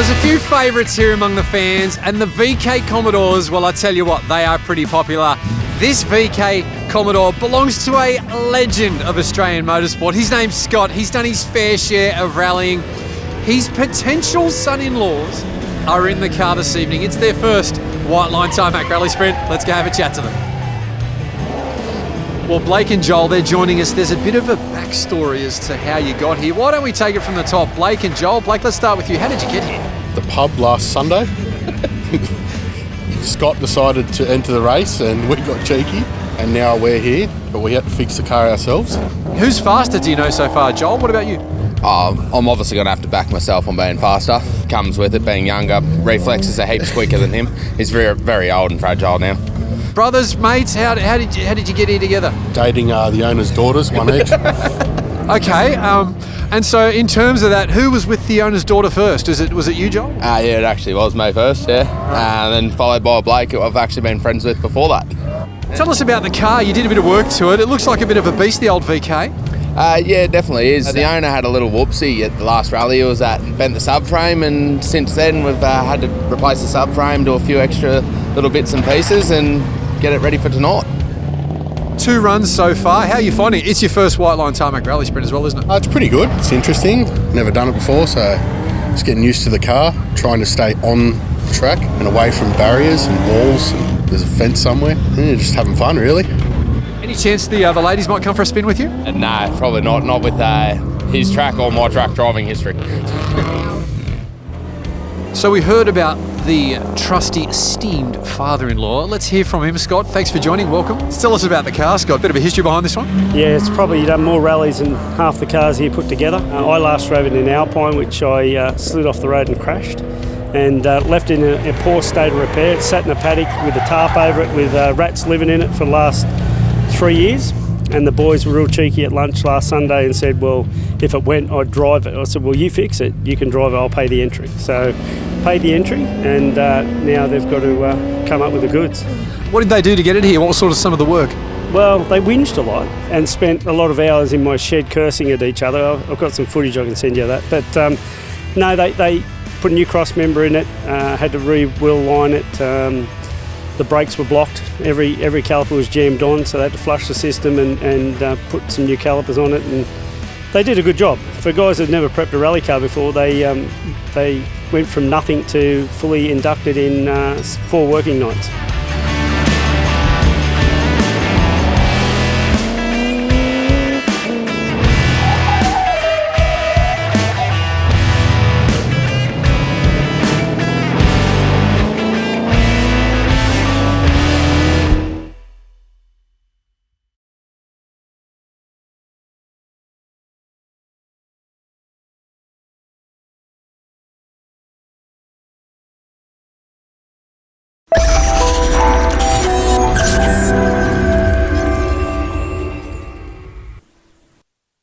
there's a few favourites here among the fans, and the VK Commodores, well, I tell you what, they are pretty popular. This VK Commodore belongs to a legend of Australian motorsport. His name's Scott. He's done his fair share of rallying. His potential son-in-laws are in the car this evening. It's their first Whiteline Tarmac Rallysprint. Let's go have a chat to them. Well, Blake and Joel, they're joining us. There's a bit of a backstory as to how you got here. Why don't we take it from the top? Blake and Joel. Blake, let's start with you. How did you get here? The pub last Sunday. Scott decided to enter the race and we got cheeky, and now we're here, but we had to fix the car ourselves. Who's faster, do you know so far? Joel, what about you? I'm obviously going to have to back myself on being faster. Comes with it, being younger. Reflexes are heaps quicker than him. He's very, very old and fragile now. Brothers, mates, how did you get here together? Dating the owner's daughters, one each. Okay, and so in terms of that, who was with the owner's daughter first? Was it you, Joel? Yeah, it actually was me first, yeah. And then followed by Blake, who I've actually been friends with before that. Tell us about the car. You did a bit of work to it. It looks like a bit of a beast, the old VK. Yeah, it definitely is. The owner had a little whoopsie at the last rally he was at and bent the subframe, and since then we've had to replace the subframe, do a few extra little bits and pieces and get it ready for tonight. 2 runs so far. How are you finding it? It's your first Whiteline Tarmac Rallysprint as well, isn't it? It's pretty good. It's interesting. Never done it before, so just getting used to the car, trying to stay on the track and away from barriers and walls. And there's a fence somewhere. Yeah, just having fun, really. Any chance the ladies might come for a spin with you? No, probably not. Not with his track or my track driving history. So we heard about the trusty, esteemed father-in-law. Let's hear from him. Scott, thanks for joining. Welcome. Tell us about the car, Scott. Bit of a history behind this one. Yeah, it's probably done more rallies than half the cars here put together. I last drove it in Alpine, which I slid off the road and crashed, and left in a poor state of repair. It sat in a paddock with a tarp over it, with rats living in it for the last 3 years. And the boys were real cheeky at lunch last Sunday and said, well, if it went, I'd drive it. I said, well, you fix it. You can drive it. I'll pay the entry. So paid the entry, and now they've got to come up with the goods. What did they do to get it here? What was sort of some of the work? Well, they whinged a lot and spent a lot of hours in my shed cursing at each other. I've got some footage I can send you that. But no, they put a new cross member in it, had to re-wheel line it. The brakes were blocked. Every caliper was jammed on, so they had to flush the system and put some new calipers on it. And they did a good job. For guys that had never prepped a rally car before, they went from nothing to fully inducted in 4 working nights.